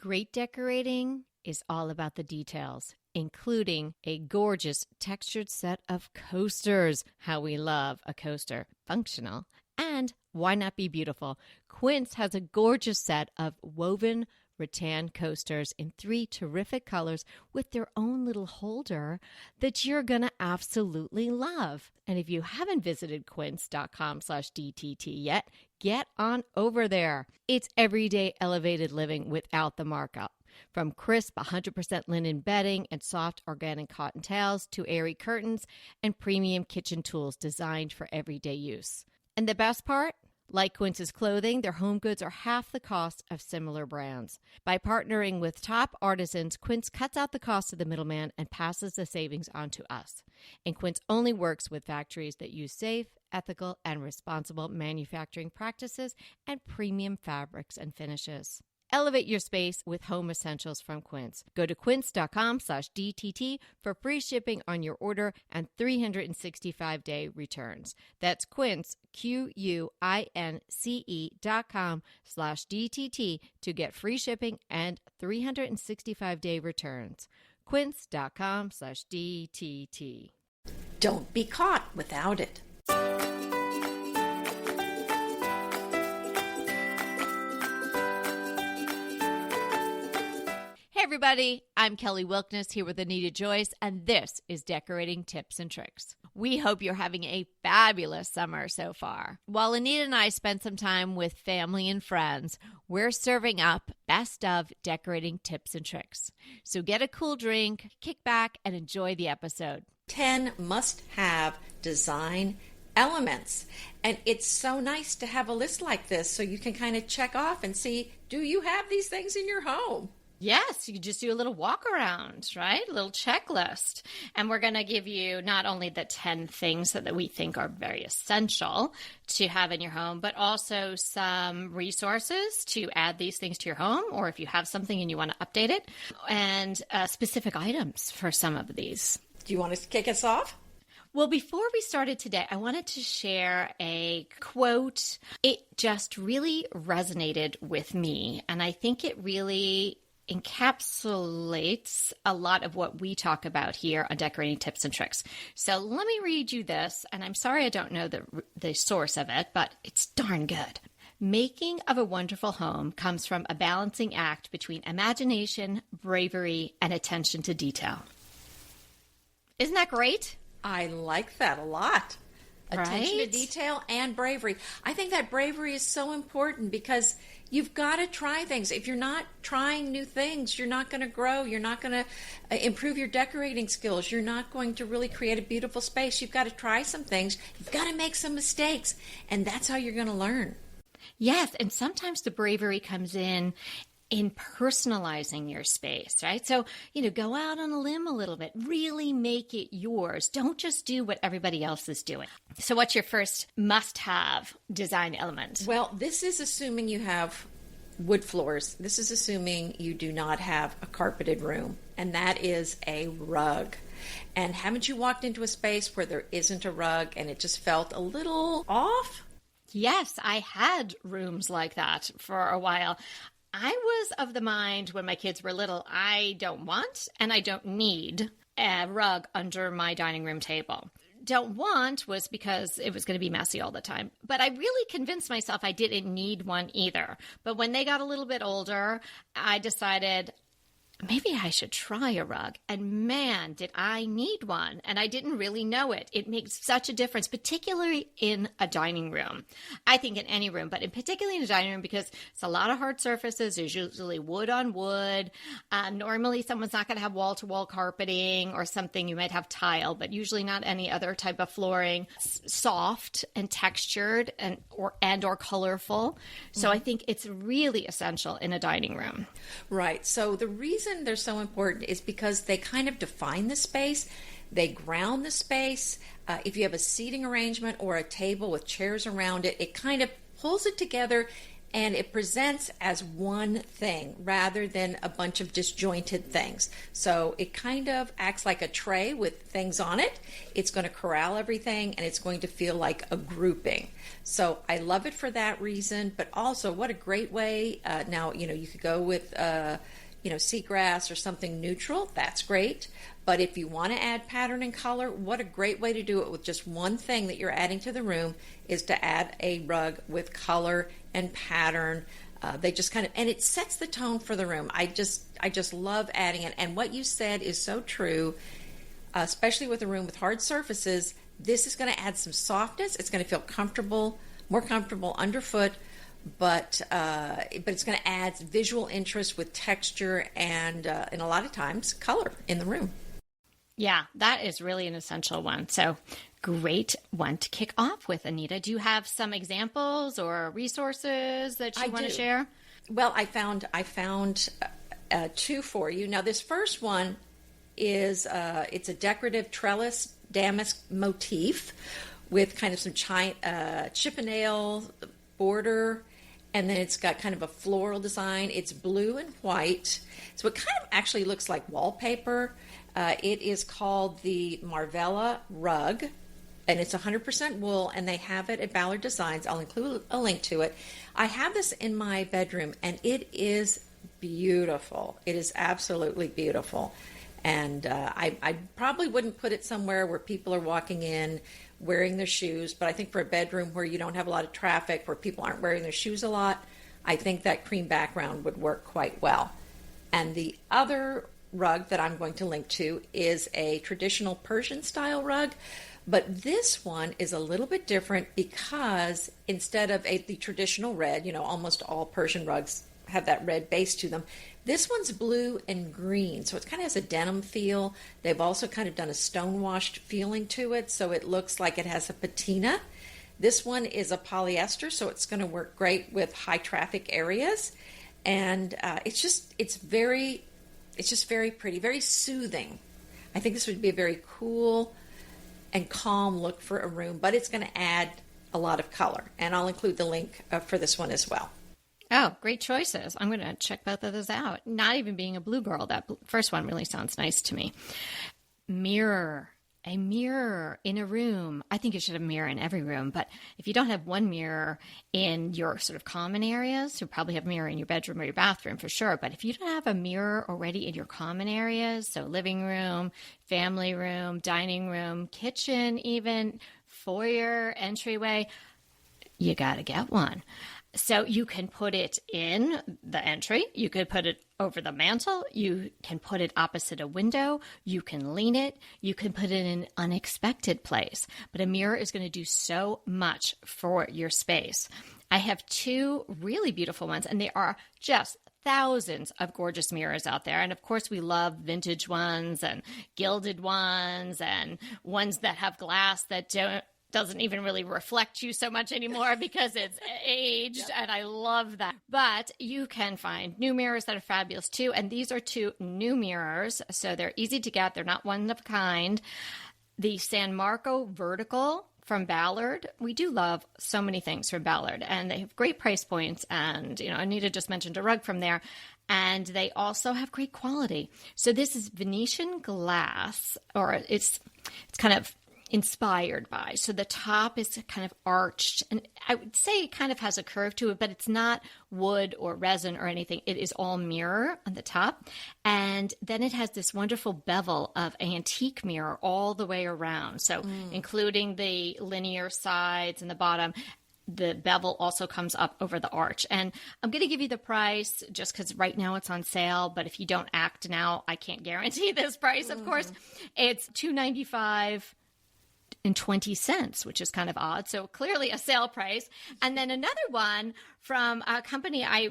Great decorating is all about the details, including a gorgeous textured set of coasters. How we love a coaster. Functional. And why not be beautiful? Quince has a gorgeous set of woven rattan coasters in 3 terrific colors with their own little holder that you're going to absolutely love. And if you haven't visited quince.com/DTT yet, get on over there. It's everyday elevated living without the markup. From crisp 100% linen bedding and soft organic cotton towels to airy curtains and premium kitchen tools designed for everyday use. And the best part? Like Quince's clothing, their home goods are half the cost of similar brands. By partnering with top artisans, Quince cuts out the cost of the middleman and passes the savings on to us. And Quince only works with factories that use safe, ethical, and responsible manufacturing practices and premium fabrics and finishes. Elevate your space with home essentials from Quince. Go to quince.com/DTT for free shipping on your order and 365-day returns. That's Quince, QUINCE.com/DTT to get free shipping and 365-day returns. Quince.com/DTT. Don't be caught without it. Hey everybody, I'm Kelly Wilkness here with Anita Joyce, and this is Decorating Tips and Tricks. We hope you're having a fabulous summer so far. While Anita and I spent some time with family and friends, we're serving up best of decorating tips and tricks. So get a cool drink, kick back, and enjoy the episode. 10 must-have design elements. And it's so nice to have a list like this so you can kind of check off and see, do you have these things in your home? Yes, you just do a little walk around, right? A little checklist. And we're going to give you not only the 10 things that we think are very essential to have in your home, but also some resources to add these things to your home, or if you have something and you want to update it, and specific items for some of these. Do you want to kick us off? Well, before we started today, I wanted to share a quote. It just really resonated with me, and I think it really encapsulates a lot of what we talk about here on Decorating Tips and Tricks. So let me read you this, and I'm sorry I don't know the source of it, but it's darn good. Making of a wonderful home comes from a balancing act between imagination, bravery, and attention to detail. Isn't that great? I like that a lot. Attention to Right? detail and bravery. I think that bravery is so important because you've got to try things. If you're not trying new things, you're not going to grow. You're not going to improve your decorating skills. You're not going to really create a beautiful space. You've got to try some things. You've got to make some mistakes. And that's how you're going to learn. Yes, and sometimes the bravery comes in personalizing your space, right? So, go out on a limb a little bit. Really make it yours. Don't just do what everybody else is doing. So what's your first must-have design element? Well, this is assuming you have wood floors. This is assuming you do not have a carpeted room, and that is a rug. And haven't you walked into a space where there isn't a rug and it just felt a little off? Yes, I had rooms like that for a while. I was of the mind when my kids were little, I don't want and I don't need a rug under my dining room table. Don't want was because it was going to be messy all the time. But I really convinced myself I didn't need one either. But when they got a little bit older, I decided maybe I should try a rug. And man, did I need one. And I didn't really know it. It makes such a difference, particularly in a dining room. I think in any room, but particularly in a dining room because it's a lot of hard surfaces. There's usually wood on wood. Normally someone's not going to have wall-to-wall carpeting or something. You might have tile, but usually not any other type of flooring. Soft and textured and or colorful. So I think it's really essential in a dining room. Right. So the reason they're so important is because they kind of define the space. They ground the space. If you have a seating arrangement or a table with chairs around it, it kind of pulls it together and it presents as one thing rather than a bunch of disjointed things. So it kind of acts like a tray with things on it. It's going to corral everything, and it's going to feel like a grouping. So I love it for that reason, but also what a great way. Now, you could go with seagrass or something neutral. That's great. But if you want to add pattern and color, what a great way to do it with just one thing that you're adding to the room is to add a rug with color and pattern. They just kind of, and it sets the tone for the room. I just love adding it. And what you said is so true, especially with a room with hard surfaces. This is going to add some softness. It's going to feel comfortable, more comfortable underfoot, but it's going to add visual interest with texture and a lot of times color in the room. Yeah, that is really an essential one. So great one to kick off with, Anita. Do you have some examples or resources that you want to share? Well, I found two for you. Now, this first one is it's a decorative trellis damask motif with kind of some chippendale border, and then it's got kind of a floral design. It's blue and white, so it kind of actually looks like wallpaper. It is called the Marvella rug, and it's 100% wool, and they have it at Ballard Designs. I'll include a link to it. I have this in my bedroom, and it is beautiful. It is absolutely beautiful. And I probably wouldn't put it somewhere where people are walking in wearing their shoes, but I think for a bedroom where you don't have a lot of traffic, where people aren't wearing their shoes a lot, I think that cream background would work quite well. And the other rug that I'm going to link to is a traditional Persian style rug, but this one is a little bit different because instead of the traditional red, almost all Persian rugs have that red base to them. This one's blue and green, so it kind of has a denim feel. They've also kind of done a stone-washed feeling to it, so it looks like it has a patina. This one is a polyester, so it's going to work great with high-traffic areas. And it's just very pretty, very soothing. I think this would be a very cool and calm look for a room, but it's going to add a lot of color. And I'll include the link for this one as well. Oh, great choices. I'm going to check both of those out. Not even being a blue girl, that first one really sounds nice to me. Mirror. A mirror in a room. I think you should have a mirror in every room, but if you don't have one mirror in your sort of common areas, you probably have a mirror in your bedroom or your bathroom for sure, but if you don't have a mirror already in your common areas, so living room, family room, dining room, kitchen even, foyer, entryway, you got to get one. So you can put it in the entry, you could put it over the mantle, you can put it opposite a window, you can lean it, you can put it in an unexpected place. But a mirror is going to do so much for your space. I have two really beautiful ones, and they are just thousands of gorgeous mirrors out there. And of course, we love vintage ones and gilded ones and ones that have glass that doesn't even really reflect you so much anymore because it's aged. Yep. And I love that. But you can find new mirrors that are fabulous too. And these are two new mirrors. So they're easy to get. They're not one of a kind. The San Marco Vertical from Ballard. We do love so many things from Ballard, and they have great price points. And, Anita just mentioned a rug from there. And they also have great quality. So this is Venetian glass, or it's kind of inspired by. So the top is kind of arched, and I would say it kind of has a curve to it, but it's not wood or resin or anything. It is all mirror on the top. And then it has this wonderful bevel of antique mirror all the way around. So including the linear sides and the bottom, the bevel also comes up over the arch. And I'm going to give you the price just because right now it's on sale, but if you don't act now, I can't guarantee this price, of course. It's $295.20, which is kind of odd. So clearly a sale price. And then another one from a company I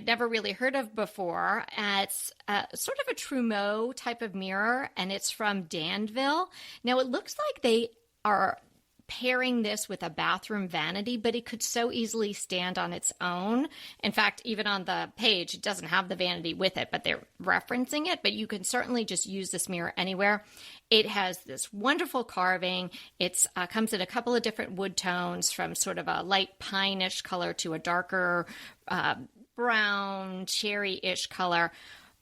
never really heard of before. It's sort of a Trumeau type of mirror, and it's from Danville. Now it looks like they are pairing this with a bathroom vanity, but it could so easily stand on its own. In fact, even on the page, it doesn't have the vanity with it, but they're referencing it. But you can certainly just use this mirror anywhere. It has this wonderful carving. It comes in a couple of different wood tones, from sort of a light pine-ish color to a darker brown, cherry-ish color.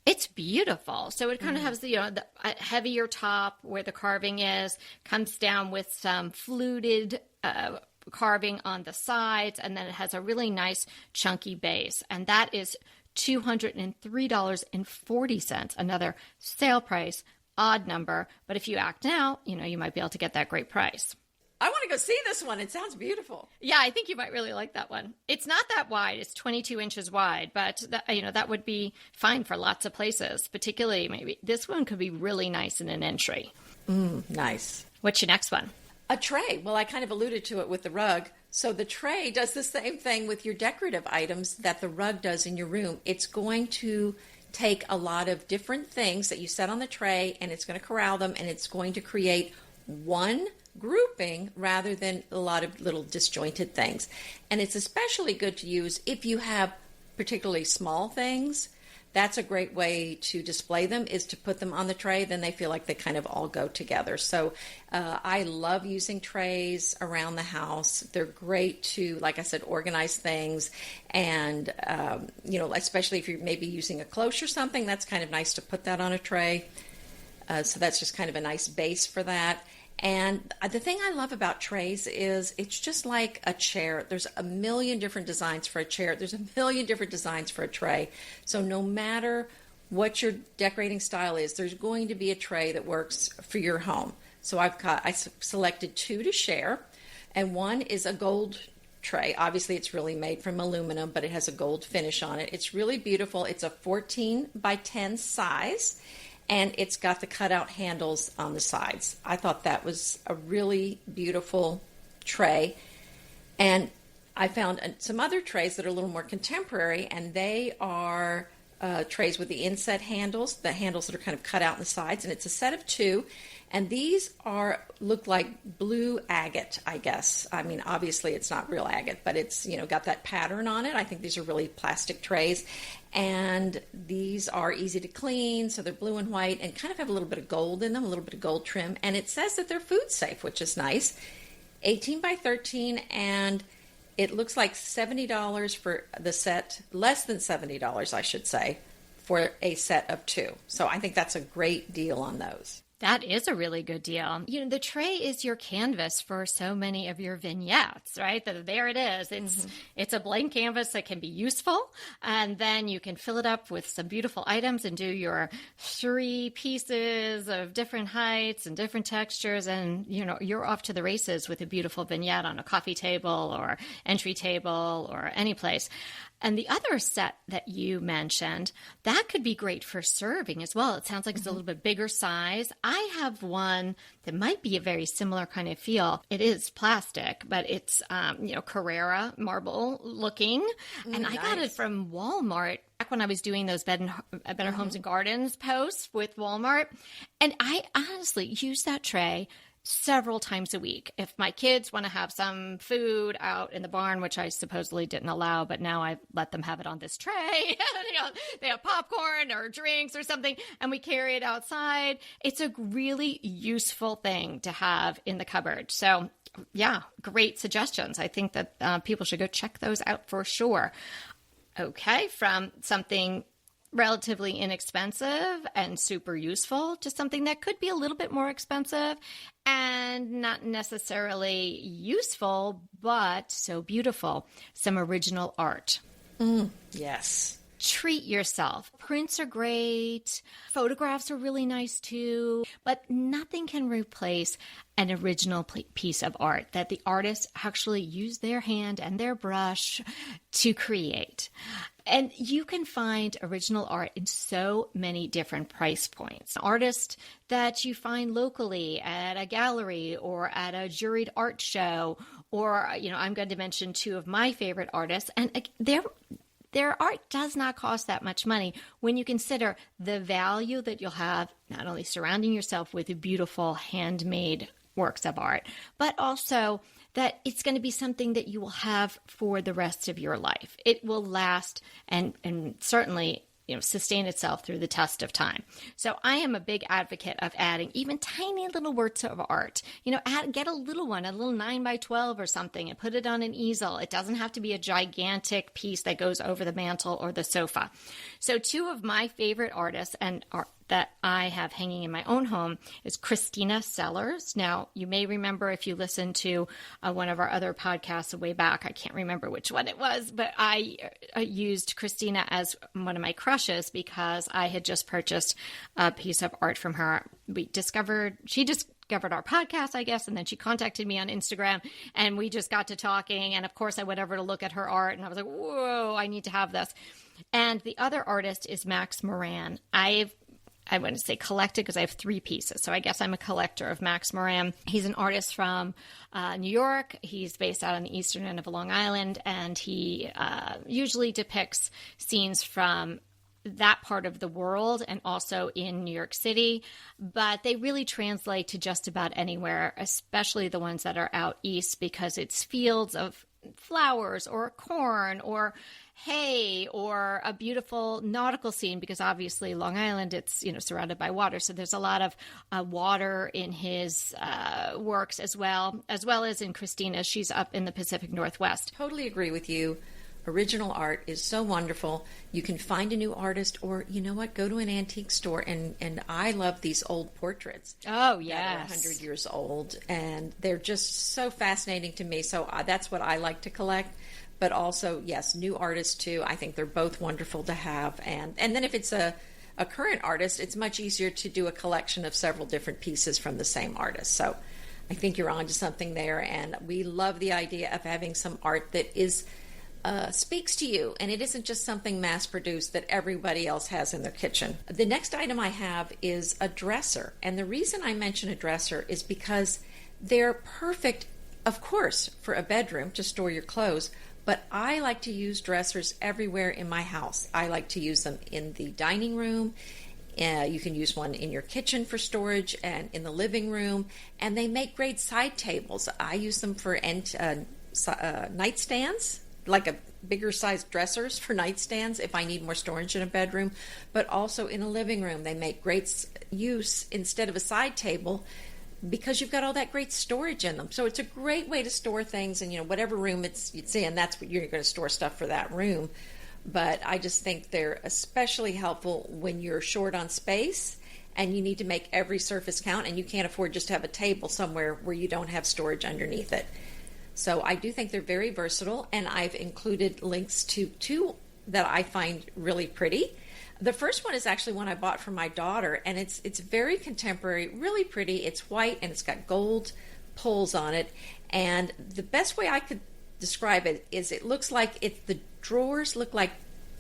It's beautiful. So it kind of has the heavier top where the carving is, comes down with some fluted carving on the sides, and then it has a really nice chunky base. And that is $203.40, another sale price, odd number. But if you act now, you might be able to get that great price. I want to go see this one. It sounds beautiful. Yeah, I think you might really like that one. It's not that wide. It's 22 inches wide, but that would be fine for lots of places, particularly maybe this one could be really nice in an entry. Nice. What's your next one? A tray. Well, I kind of alluded to it with the rug. So the tray does the same thing with your decorative items that the rug does in your room. It's going to take a lot of different things that you set on the tray, and it's going to corral them, and it's going to create one grouping rather than a lot of little disjointed things. And it's especially good to use if you have particularly small things. That's a great way to display them, is to put them on the tray. Then they feel like they kind of all go together. So I love using trays around the house. They're great to, like I said, organize things. And, especially if you're maybe using a cloche or something, that's kind of nice to put that on a tray. So that's just kind of a nice base for that. And the thing I love about trays is it's just like a chair. There's a million different designs for a chair. There's a million different designs for a tray. So no matter what your decorating style is, there's going to be a tray that works for your home. So I selected two to share, and one is a gold tray. Obviously, it's really made from aluminum, but it has a gold finish on it. It's really beautiful. It's a 14 by 10 size. And it's got the cutout handles on the sides. I thought that was a really beautiful tray. And I found some other trays that are a little more contemporary, and they are trays with the inset handles, the handles that are kind of cut out in the sides. And it's a set of two. And these look like blue agate, I guess. I mean, obviously it's not real agate, but it's, got that pattern on it. I think these are really plastic trays. And these are easy to clean, so they're blue and white and kind of have a little bit of gold in them, a little bit of gold trim. And it says that they're food safe, which is nice. 18 by 13, and it looks like $70 for the set, less than $70, I should say, for a set of two. So I think that's a great deal on those. That is a really good deal. The tray is your canvas for so many of your vignettes, right? There it is. It's a blank canvas that can be useful, and then you can fill it up with some beautiful items and do your 3 pieces of different heights and different textures, and you're off to the races with a beautiful vignette on a coffee table or entry table or any place. And the other set that you mentioned, that could be great for serving as well. It sounds like it's a little bit bigger size. I have one that might be a very similar kind of feel. It is plastic, but it's, Carrara marble looking. And Nice. I got it from Walmart back when I was doing those Better Homes and Gardens posts with Walmart. And I honestly use that tray several times a week. If my kids want to have some food out in the barn, which I supposedly didn't allow, but now I let them have it on this tray. They have popcorn or drinks or something, and we carry it outside. It's a really useful thing to have in the cupboard. So yeah, great suggestions. I think that people should go check those out for sure. Okay, from something relatively inexpensive and super useful to something that could be a little bit more expensive and not necessarily useful, but so beautiful. Some original art. Yes. Treat yourself. Prints are great. Photographs are really nice too, but nothing can replace an original piece of art that the artist actually used their hand and their brush to create. And you can find original art in so many different price points. Artists that you find locally at a gallery or at a juried art show, or, I'm going to mention 2 of my favorite artists, and their art does not cost that much money when you consider the value that you'll have not only surrounding yourself with beautiful handmade works of art, but also that it's going to be something that you will have for the rest of your life. It will last and certainly sustain itself through the test of time. So I am a big advocate of adding even tiny little works of art. Get a little one, a little 9x12 or something, and put it on an easel. It doesn't have to be a gigantic piece that goes over the mantle or the sofa. So two of my favorite artists that I have hanging in my own home is Christina Sellers. Now, you may remember if you listened to one of our other podcasts way back, I can't remember which one it was, but I used Christina as one of my crushes because I had just purchased a piece of art from her. She discovered our podcast, I guess, and then she contacted me on Instagram, and we just got to talking, and of course I went over to look at her art, and I was like, whoa, I need to have this. And the other artist is Max Moran. I wouldn't say collected because I have 3 pieces. So I guess I'm a collector of Max Moran. He's an artist from New York. He's based out on the eastern end of Long Island, and he usually depicts scenes from that part of the world and also in New York City. But they really translate to just about anywhere, especially the ones that are out east, because it's fields of flowers or corn or hay or a beautiful nautical scene, because obviously Long Island, it's surrounded by water, so there's a lot of water in his works as well as in Christina's. She's up in the Pacific Northwest. Totally agree with you. Original art is so wonderful. You can find a new artist, or go to an antique store, and I love these old portraits. Oh, yes. That are 100 years old, and they're just so fascinating to me. So that's what I like to collect. But also, yes, new artists too. I think they're both wonderful to have. And then if it's a current artist, it's much easier to do a collection of several different pieces from the same artist. So I think you're onto something there. And we love the idea of having some art that speaks to you, and it isn't just something mass-produced that everybody else has in their kitchen. The next item I have is a dresser. And the reason I mention a dresser is because they're perfect, of course, for a bedroom to store your clothes. But I like to use dressers everywhere in my house. I like to use them in the dining room. You can use one in your kitchen for storage and in the living room. And they make great side tables. I use them for nightstands, like a bigger sized dressers for nightstands if I need more storage in a bedroom. But also in a living room, they make great use instead of a side table, because you've got all that great storage in them. So it's a great way to store things, and whatever room it's in, that's what you're going to store stuff for that room. But I just think they're especially helpful when you're short on space and you need to make every surface count, and you can't afford just to have a table somewhere where you don't have storage underneath it. So I do think they're very versatile, and I've included links to 2 that I find really pretty. The first one is actually one I bought for my daughter, and it's very contemporary, really pretty. It's white, and it's got gold pulls on it. And the best way I could describe it is it looks like the drawers look like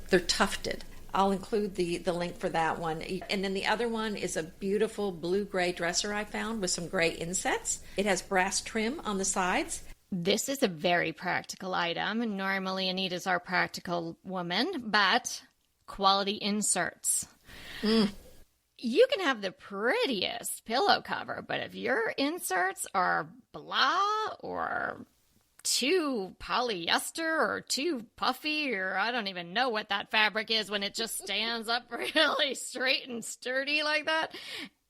they're tufted. I'll include the link for that one. And then the other one is a beautiful blue-gray dresser I found with some gray insets. It has brass trim on the sides. This is a very practical item. Normally, Anita's our practical woman, but quality inserts. You can have the prettiest pillow cover, but if your inserts are blah or too polyester or too puffy, or I don't even know what that fabric is when it just stands up really straight and sturdy like that.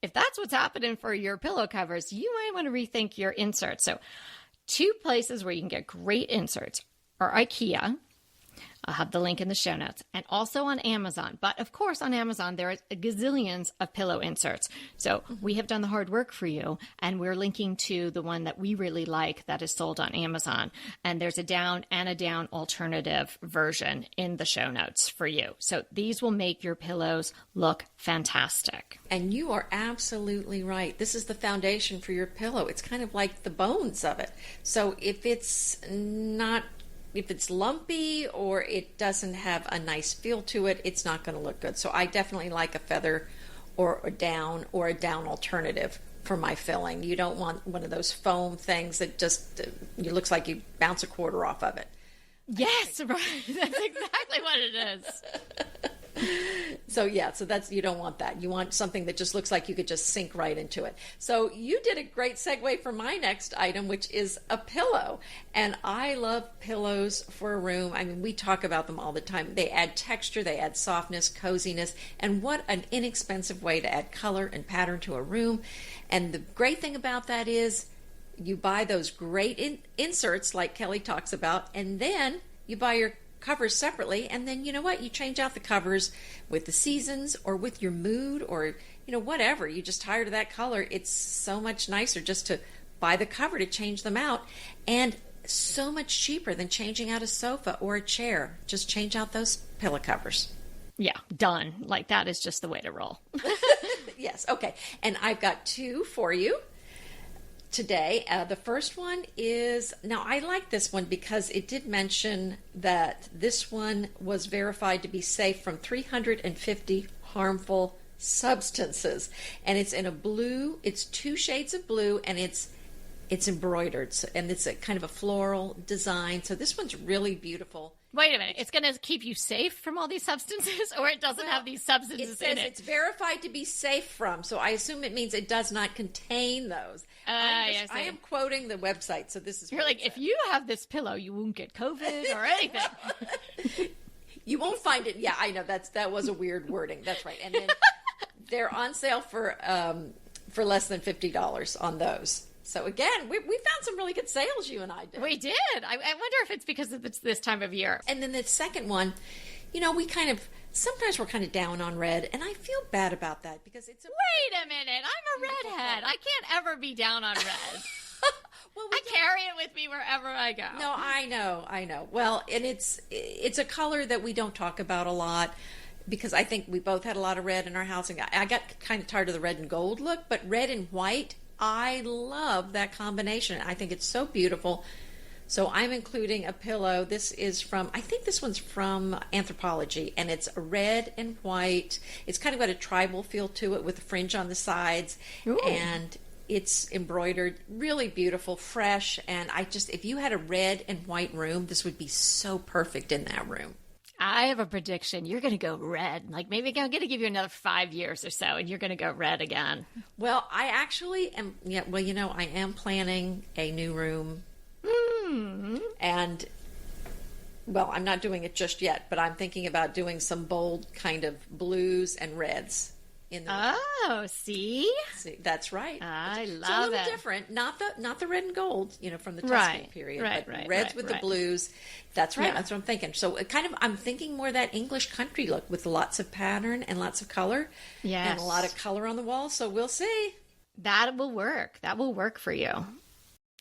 If that's what's happening for your pillow covers, you might want to rethink your inserts. So 2 places where you can get great inserts are IKEA. I'll have the link in the show notes, and also on Amazon. But of course, on Amazon, there are gazillions of pillow inserts. So we have done the hard work for you, and we're linking to the one that we really like that is sold on Amazon. And there's a down and a down alternative version in the show notes for you. So these will make your pillows look fantastic. And you are absolutely right. This is the foundation for your pillow. It's kind of like the bones of it. So if it's lumpy or it doesn't have a nice feel to it, it's not going to look good. So I definitely like a feather or a down alternative for my filling. You don't want one of those foam things that just it looks like you bounce a quarter off of it. Yes, right. That's exactly what it is. So that's, you don't want that. You want something that just looks like you could just sink right into it. So you did a great segue for my next item, which is a pillow. And I love pillows for a room. I mean, we talk about them all the time. They add texture, they add softness, coziness, and what an inexpensive way to add color and pattern to a room. And the great thing about that is you buy those great inserts like Kelly talks about, and then you buy your covers separately, and then you know what, you change out the covers with the seasons or with your mood, or whatever, you just tired of that color. It's so much nicer just to buy the cover to change them out, and so much cheaper than changing out a sofa or a chair. Just change out those pillow covers. Yeah, done. Like, that is just the way to roll. Yes, okay. And I've got two for you today. The first one is, now I like this one because it did mention that this one was verified to be safe from 350 harmful substances. And it's in a blue, it's 2 shades of blue, and it's embroidered. So, and it's a kind of a floral design. So this one's really beautiful. Wait a minute. It's going to keep you safe from all these substances, or it doesn't have these substances in it? It's verified to be safe from, so I assume it means it does not contain those. Yes, I am quoting the website, so this is You're like, if you have this pillow, you won't get COVID or anything. You won't find it. Yeah, I know. That was a weird wording. That's right. And then they're on sale for less than $50 on those. So again, we found some really good sales, you and I did. We did. I wonder if it's because it's this time of year. And then the second one, sometimes we're kind of down on red, and I feel bad about that because it's Wait a minute. I'm a redhead. I can't ever be down on red. Well, I carry it with me wherever I go. No, I know. Well, and it's a color that we don't talk about a lot, because I think we both had a lot of red in our house, and I got kind of tired of the red and gold look, but red and white, I love that combination. I think it's so beautiful. So I'm including a pillow. This is I think this one's from Anthropology, and it's red and white. It's kind of got a tribal feel to it with a fringe on the sides. Ooh. And it's embroidered, really beautiful, fresh. And if you had a red and white room, this would be so perfect in that room. I have a prediction. You're going to go red. Like, maybe I'm going to give you another 5 years or so, and you're going to go red again. Well, I actually am. Yeah, well, I am planning a new room. Mm-hmm. And, well, I'm not doing it just yet, but I'm thinking about doing some bold kind of blues and reds. See, that's right. I love it. It's a little different, not the red and gold, from the Tuscan period, but reds with the blues. That's right. Yeah. That's what I'm thinking. So I'm thinking more that English country look with lots of pattern and lots of color, and a lot of color on the wall. So we'll see. That will work. That will work for you.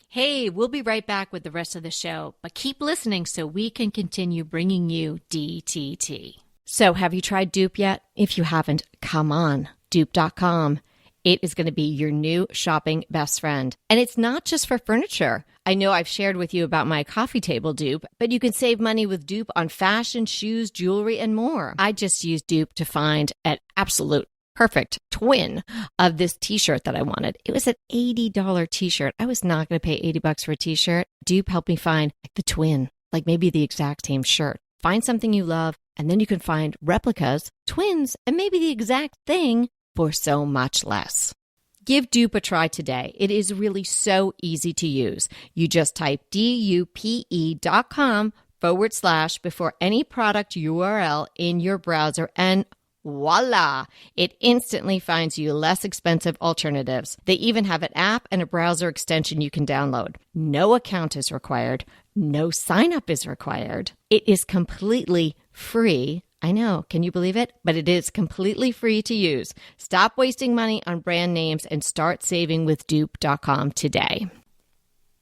Hey, we'll be right back with the rest of the show, but keep listening so we can continue bringing you DTT. So have you tried Dupe yet? If you haven't, come on, dupe.com. It is going to be your new shopping best friend. And it's not just for furniture. I know I've shared with you about my coffee table dupe, but you can save money with Dupe on fashion, shoes, jewelry, and more. I just used Dupe to find an absolute perfect twin of this t-shirt that I wanted. It was an $80 t-shirt. I was not going to pay $80 for a t-shirt. Dupe helped me find the twin, like maybe the exact same shirt. Find something you love, and then you can find replicas, twins, and maybe the exact thing for so much less. Give Dupe a try today. It is really so easy to use. You just type dupe.com / before any product URL in your browser, and voila! It instantly finds you less expensive alternatives. They even have an app and a browser extension you can download. No account is required. No sign up is required. It is completely free. I know, can you believe it? But it is completely free to use. Stop wasting money on brand names and start saving with dupe.com today.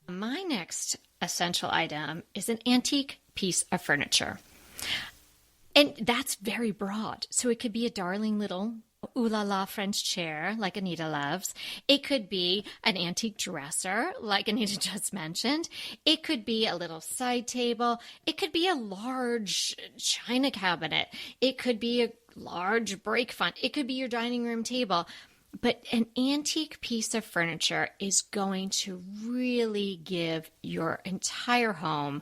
My next essential item is an antique piece of furniture. And that's very broad. So it could be a darling little ooh la la French chair like Anita loves. It could be an antique dresser like Anita just mentioned. It could be a little side table. It could be a large china cabinet. It could be a large break fund. It could be your dining room table. But an antique piece of furniture is going to really give your entire home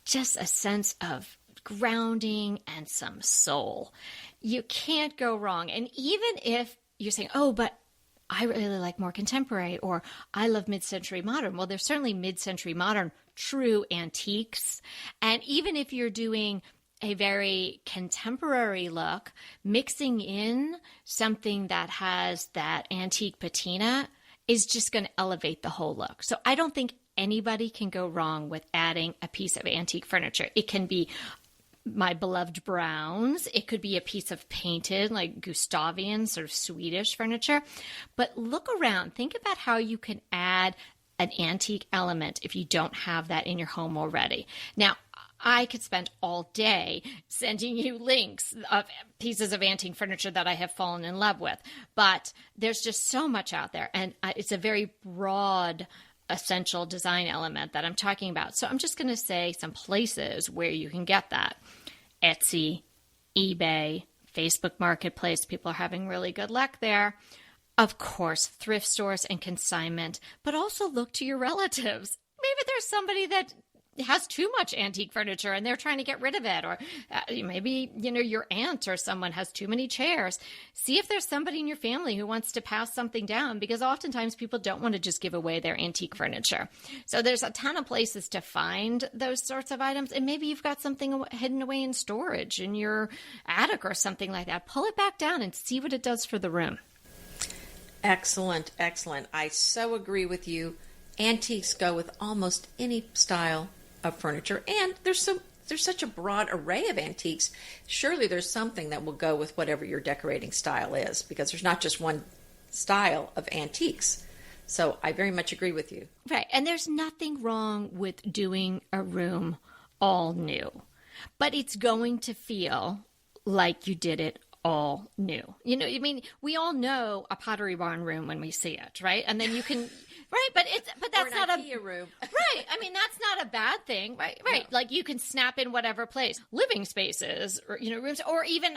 just a sense of grounding and some soul. You can't go wrong. And even if you're saying, oh, but I really like more contemporary, or I love mid-century modern. Well, there's certainly mid-century modern true antiques. And even if you're doing a very contemporary look, mixing in something that has that antique patina is just going to elevate the whole look. So I don't think anybody can go wrong with adding a piece of antique furniture. It can be my beloved browns. It could be a piece of painted, like Gustavian, sort of Swedish furniture. But look around. Think about how you can add an antique element if you don't have that in your home already. Now, I could spend all day sending you links of pieces of antique furniture that I have fallen in love with. But there's just so much out there. And it's a very broad essential design element that I'm talking about. So I'm just going to say some places where you can get that. Etsy, eBay, Facebook Marketplace. People are having really good luck there. Of course, thrift stores and consignment, but also look to your relatives. Maybe there's somebody that has too much antique furniture and they're trying to get rid of it. Or maybe, your aunt or someone has too many chairs. See if there's somebody in your family who wants to pass something down, because oftentimes people don't want to just give away their antique furniture. So there's a ton of places to find those sorts of items. And maybe you've got something hidden away in storage in your attic or something like that. Pull it back down and see what it does for the room. Excellent, excellent. I so agree with you. Antiques go with almost any style of furniture, and there's such a broad array of antiques. Surely there's something that will go with whatever your decorating style is, because there's not just one style of antiques. So I very much agree with you. Right, and there's nothing wrong with doing a room all new, but it's going to feel like you did it all new. We all know a Pottery Barn room when we see it, right? And then you can, right? But that's or an not IKEA room, right? I mean, that's not a bad thing, right? Right? No. Like you can snap in whatever place, living spaces, or rooms, or even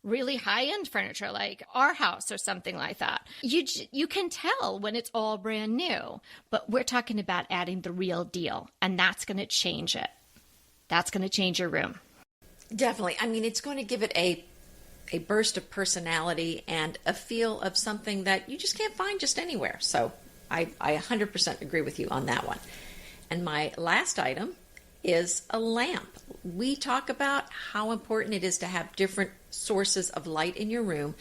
really high-end furniture like our house or something like that. You can tell when it's all brand new, but we're talking about adding the real deal, and that's going to change it. That's going to change your room. Definitely. I mean, it's going to give it a burst of personality and a feel of something that you just can't find just anywhere. So I 100% agree with you on that one. And my last item is a lamp. We talk about how important it is to have different sources of light in your room.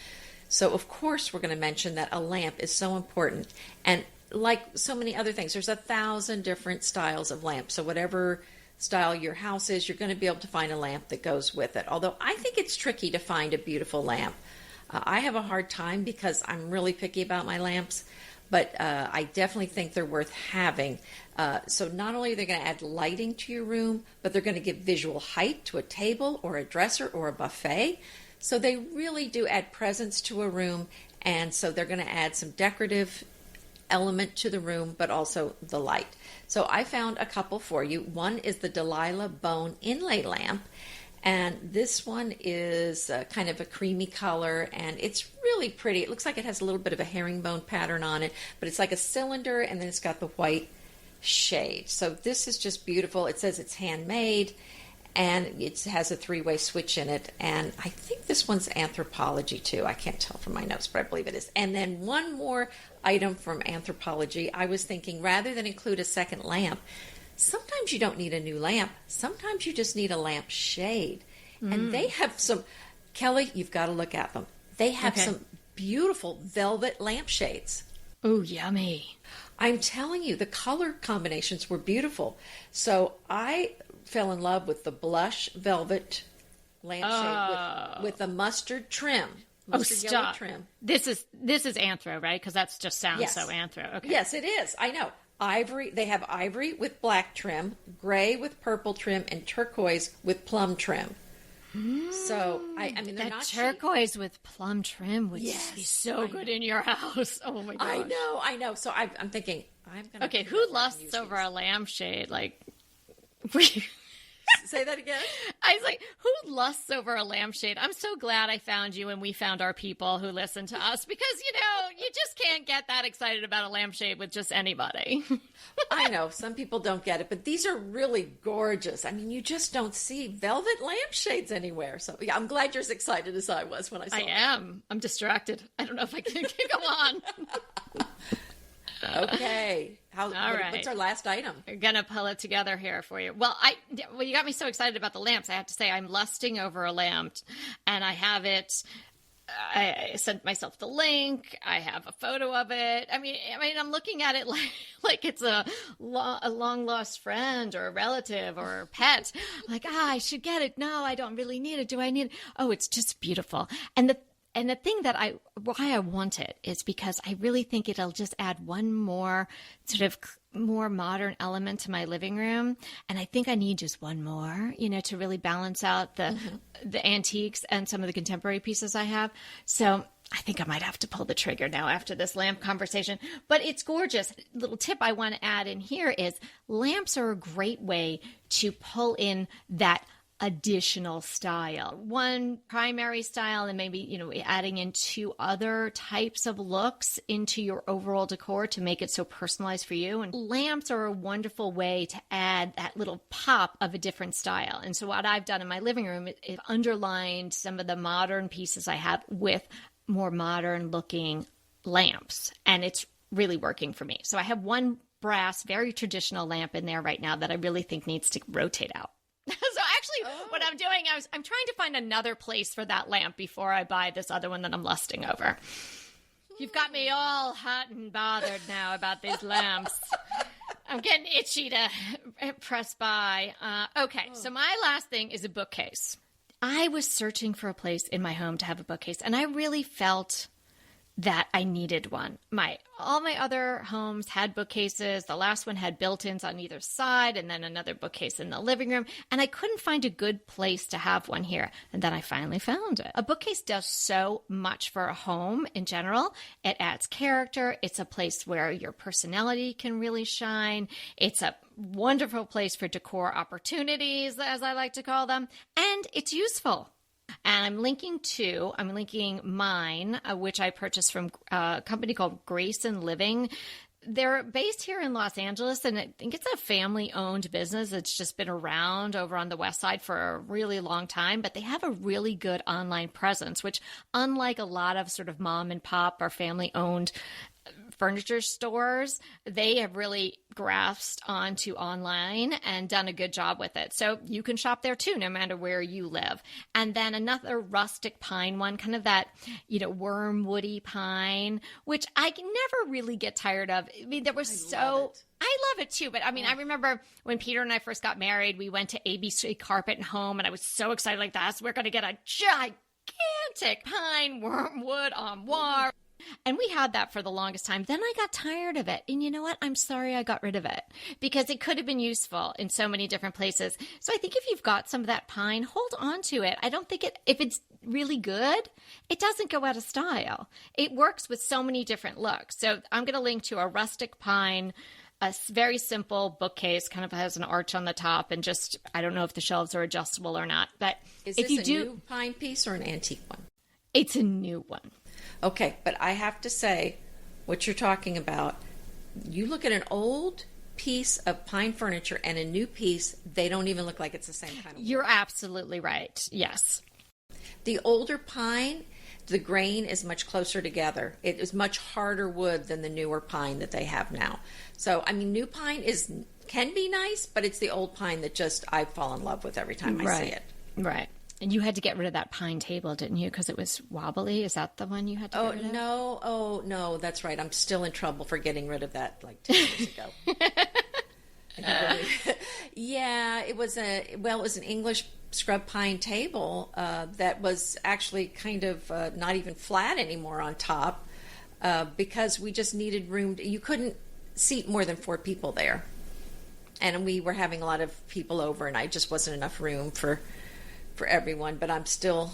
So, of course, we're going to mention that a lamp is so important. And like so many other things, there's 1,000 different styles of lamps. So whatever style your house is, you're going to be able to find a lamp that goes with it. Although I think it's tricky to find a beautiful lamp. I have a hard time because I'm really picky about my lamps, but I definitely think they're worth having. So not only are they going to add lighting to your room, but they're going to give visual height to a table or a dresser or a buffet. So they really do add presence to a room, and so they're going to add some decorative element to the room, but also the light. So I found a couple for you. One is the Delilah Bone Inlay Lamp, and this one is kind of a creamy color, and it's really pretty. It looks like it has a little bit of a herringbone pattern on it, but it's like a cylinder, and then it's got the white shade. So this is just beautiful. It says it's handmade, and it has a 3-way switch in it, and I think this one's Anthropology too. I can't tell from my notes, but I believe it is. And then one more item from Anthropology. I was thinking, rather than include a second lamp, sometimes you don't need a new lamp. Sometimes you just need a lamp shade. And they have some, Kelly, you've got to look at them. They have some beautiful velvet lampshades. Ooh, yummy. I'm telling you, the color combinations were beautiful. So I fell in love with the blush velvet lampshade with the mustard trim. Mustard yellow trim. This is anthro, right? Because that just sounds so anthro. Okay. Yes, it is. I know. Ivory. They have ivory with black trim, gray with purple trim, and turquoise with plum trim. So I mean, they're not turquoise with plum trim would be so good in your house. Oh my gosh! I know. So I'm thinking I'm gonna. Okay, who lusts over a lampshade? Like, Say that again. I was like, who lusts over a lampshade? I'm so glad I found you and we found our people who listen to us because, you just can't get that excited about a lampshade with just anybody. I know some people don't get it, but these are really gorgeous. I mean, you just don't see velvet lampshades anywhere. So yeah, I'm glad you're as excited as I was when I saw it. I am. I'm distracted. I don't know if I can go on. Okay. What's our last item? We're going to pull it together here for you. Well, you got me so excited about the lamps. I have to say I'm lusting over a lamp and I have it. I sent myself the link. I have a photo of it. I mean, I'm looking at it like it's a long lost friend or a relative or a pet. I'm like, I should get it. No, I don't really need it. Do I need it? Oh, it's just beautiful. And the thing why I want it is because I really think it'll just add one more sort of more modern element to my living room. And I think I need just one more, to really balance out the antiques and some of the contemporary pieces I have. So I think I might have to pull the trigger now after this lamp conversation, but it's gorgeous. Little tip I want to add in here is lamps are a great way to pull in that additional style, one primary style, and maybe, adding in two other types of looks into your overall decor to make it so personalized for you. And lamps are a wonderful way to add that little pop of a different style. And so what I've done in my living room is underlined some of the modern pieces I have with more modern looking lamps. And it's really working for me. So I have one brass, very traditional lamp in there right now that I really think needs to rotate out. So actually, what I'm doing, I'm trying to find another place for that lamp before I buy this other one that I'm lusting over. You've got me all hot and bothered now about these lamps. I'm getting itchy to press buy. So my last thing is a bookcase. I was searching for a place in my home to have a bookcase, and I really felt that I needed one. All my other homes had bookcases. The last one had built-ins on either side and then another bookcase in the living room. And I couldn't find a good place to have one here. And then I finally found it. A bookcase does so much for a home in general. It adds character. It's a place where your personality can really shine. It's a wonderful place for decor opportunities, as I like to call them. And it's useful. And I'm linking mine, which I purchased from a company called Grace and Living. They're based here in Los Angeles, and I think it's a family-owned business. It's just been around over on the west side for a really long time, but they have a really good online presence, which unlike a lot of sort of mom and pop or family-owned furniture stores, they have really grasped onto online and done a good job with it. So you can shop there too, no matter where you live. And then another rustic pine one, kind of that, wormwoody pine, which I can never really get tired of. I mean, I love it too. But I mean, I remember when Peter and I first got married, we went to ABC Carpet and Home, and I was so excited like that. So we're going to get a gigantic pine wormwood armoire. And we had that for the longest time. Then I got tired of it. And you know what? I'm sorry I got rid of it because it could have been useful in so many different places. So I think if you've got some of that pine, hold on to it. I don't think if it's really good, it doesn't go out of style. It works with so many different looks. So I'm going to link to a rustic pine, a very simple bookcase, kind of has an arch on the top, and just, I don't know if the shelves are adjustable or not. But is this a new pine piece or an antique one? It's a new one. Okay, but I have to say, what you're talking about, you look at an old piece of pine furniture and a new piece, they don't even look like it's the same kind of wood. You're absolutely right. Yes. The older pine, the grain is much closer together. It is much harder wood than the newer pine that they have now. So, I mean, new pine can be nice, but it's the old pine that just I fall in love with every time I see it. Right. And you had to get rid of that pine table, didn't you? Because it was wobbly. Is that the one you had to get rid of? No, that's right. I'm still in trouble for getting rid of that like 2 years ago. Yeah, it was an English scrub pine table that was actually kind of not even flat anymore on top because we just needed room. You couldn't seat more than 4 people there. And we were having a lot of people over, and I just wasn't enough room for everyone, but I'm still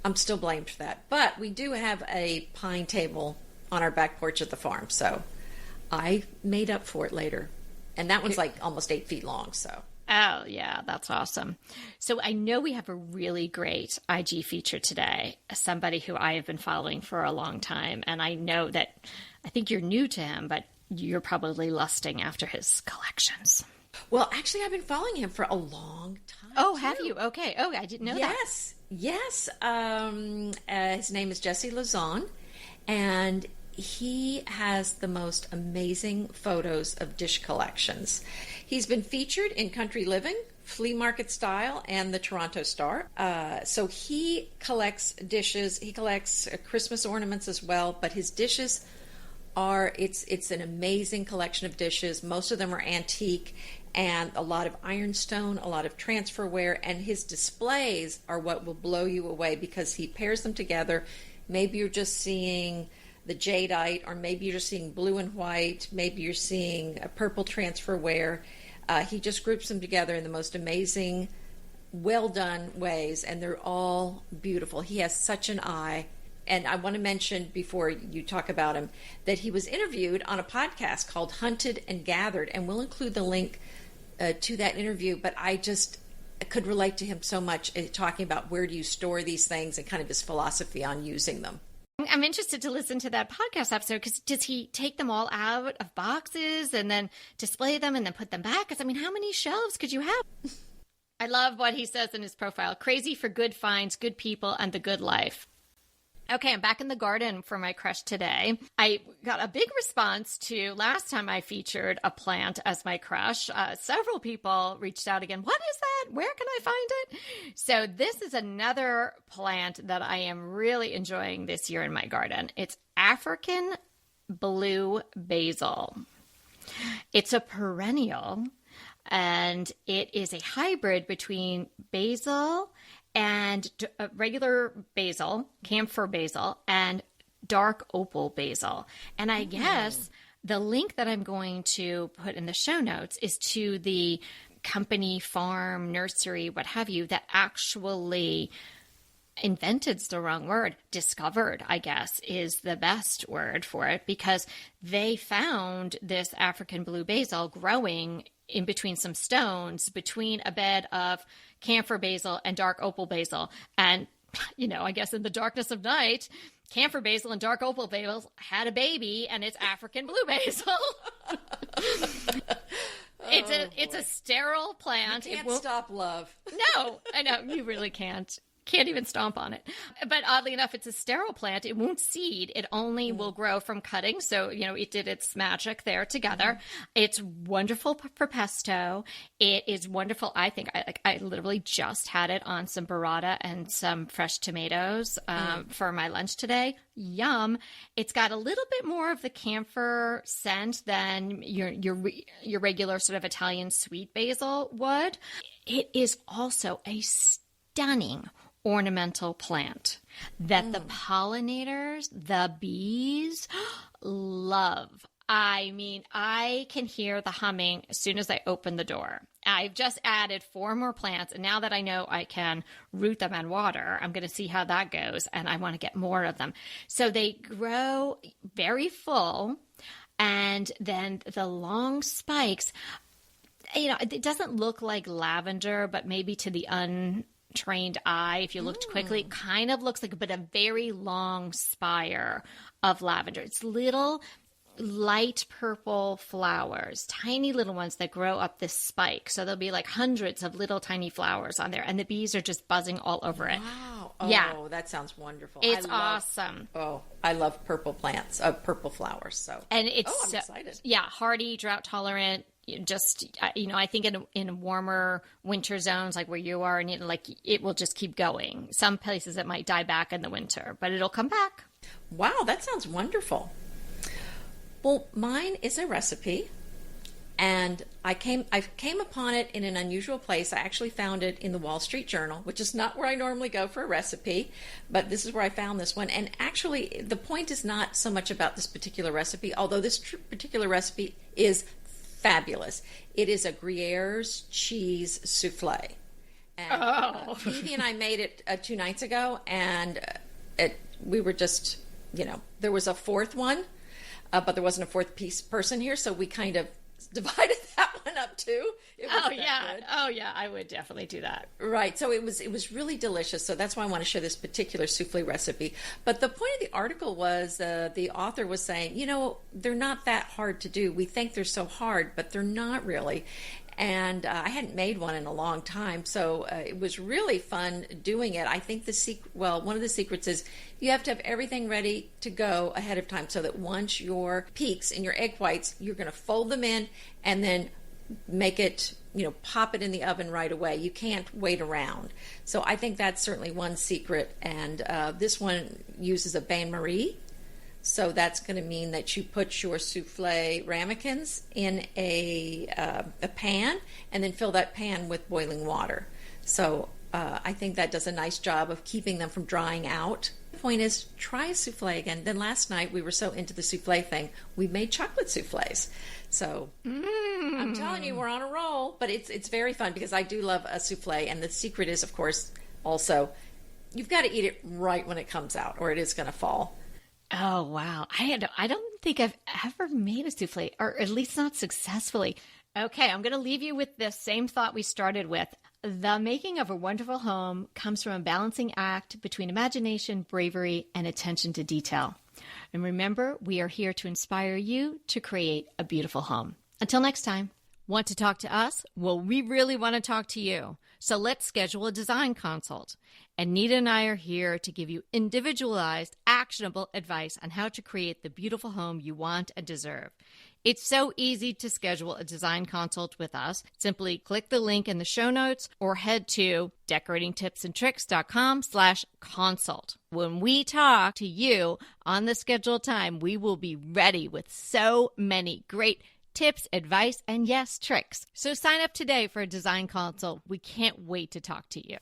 blamed for that. But we do have a pine table on our back porch at the farm, so I made up for it later. And that one's like almost 8 feet long, so. Oh, yeah, that's awesome. So I know we have a really great IG feature today, somebody who I have been following for a long time. And I know that I think you're new to him, but you're probably lusting after his collections. Well, actually, I've been following him for a long time. Oh, have you? Okay. Oh, I didn't know that. Yes. His name is Jesse Lazon, and he has the most amazing photos of dish collections. He's been featured in Country Living, Flea Market Style, and the Toronto Star. So he collects dishes. He collects Christmas ornaments as well, but his dishes it's an amazing collection of dishes. Most of them are antique, and a lot of ironstone, a lot of transferware, and his displays are what will blow you away because he pairs them together. Maybe you're just seeing the jadeite, or maybe you're just seeing blue and white, maybe you're seeing a purple transferware. He just groups them together in the most amazing, well done ways, and they're all beautiful. He has such an eye. And I want to mention, before you talk about him, that he was interviewed on a podcast called Hunted and Gathered, and we'll include the link to that interview. But I just could relate to him so much, talking about where do you store these things and kind of his philosophy on using them. I'm interested to listen to that podcast episode, because does he take them all out of boxes and then display them and then put them back? Because, I mean, how many shelves could you have? I love what he says in his profile. Crazy for good finds, good people, and the good life. Okay, I'm back in the garden for my crush today. I got a big response to last time I featured a plant as my crush. Several people reached out again. What is that? Where can I find it? So this is another plant that I am really enjoying this year in my garden. It's African blue basil. It's a perennial, and it is a hybrid between basil and regular basil, camphor basil, and dark opal basil. And I guess the link that I'm going to put in the show notes is to the company, farm, nursery, what have you, that actually invented's the wrong word, discovered, I guess, is the best word for it, because they found this African blue basil growing in between some stones, between a bed of camphor basil and dark opal basil. And, you know, I guess in the darkness of night, camphor basil and dark opal basil had a baby, and it's African blue basil. It's a sterile plant. You can't stop love. No, I know. You really can't. Can't even stomp on it. But oddly enough, it's a sterile plant. It won't seed. It only will grow from cutting. So, you know, it did its magic there together. It's wonderful for pesto. It is wonderful. I think I literally just had it on some burrata and some fresh tomatoes for my lunch today. Yum. It's got a little bit more of the camphor scent than your regular sort of Italian sweet basil would. It is also a stunning ornamental plant that the pollinators, the bees, love. I mean, I can hear the humming as soon as I open the door. I've just added 4 more plants, and now that I know I can root them and water, I'm going to see how that goes, and I want to get more of them. So they grow very full, and then the long spikes, you know, it doesn't look like lavender, but maybe to the untrained eye, if you looked quickly, it kind of looks like, but a very long spire of lavender. It's little light purple flowers, tiny little ones that grow up this spike. So there'll be like hundreds of little tiny flowers on there, and the bees are just buzzing all over it. Wow. Oh, yeah. That sounds wonderful. It's awesome. Oh, I love purple plants, purple flowers. So, and it's I'm excited. Yeah, hardy, drought tolerant. Just, you know, I think in warmer winter zones like where you are, and, you know, like, it will just keep going. Some places it might die back in the winter, but it'll come back. Wow, that sounds wonderful. Well, mine is a recipe, and I came upon it in an unusual place. I actually found it in the Wall Street Journal, which is not where I normally go for a recipe, but this is where I found this one. And actually, the point is not so much about this particular recipe, although this particular recipe is fabulous. It is a Gruyère's cheese souffle. And Evie and I made it 2 nights ago, and we were just, you know, there was a fourth one, but there wasn't a fourth person here, so we kind of divided that one up too. It was good. Oh yeah, I would definitely do that. Right. So it was really delicious. So that's why I want to share this particular souffle recipe. But the point of the article was the author was saying, they're not that hard to do. We think they're so hard, but they're not really. And I hadn't made one in a long time, so it was really fun doing it. I think one of the secrets is you have to have everything ready to go ahead of time so that once your peaks and your egg whites, you're going to fold them in and then make it, pop it in the oven right away. You can't wait around. So I think that's certainly one secret. And this one uses a bain-marie. So that's going to mean that you put your souffle ramekins in a pan and then fill that pan with boiling water. So I think that does a nice job of keeping them from drying out. The point is, try a souffle again. Then last night we were so into the souffle thing, we made chocolate souffles. So I'm telling you, we're on a roll. But it's very fun because I do love a souffle. And the secret is, of course, also you've got to eat it right when it comes out or it is going to fall. Oh, wow. I don't think I've ever made a souffle, or at least not successfully. Okay, I'm going to leave you with the same thought we started with. The making of a wonderful home comes from a balancing act between imagination, bravery, and attention to detail. And remember, we are here to inspire you to create a beautiful home. Until next time. Want to talk to us? Well, we really want to talk to you. So let's schedule a design consult. Anita and I are here to give you individualized, actionable advice on how to create the beautiful home you want and deserve. It's so easy to schedule a design consult with us. Simply click the link in the show notes or head to decoratingtipsandtricks.com/consult. When we talk to you on the scheduled time, we will be ready with so many great tips, advice, and yes, tricks. So sign up today for a design consult. We can't wait to talk to you.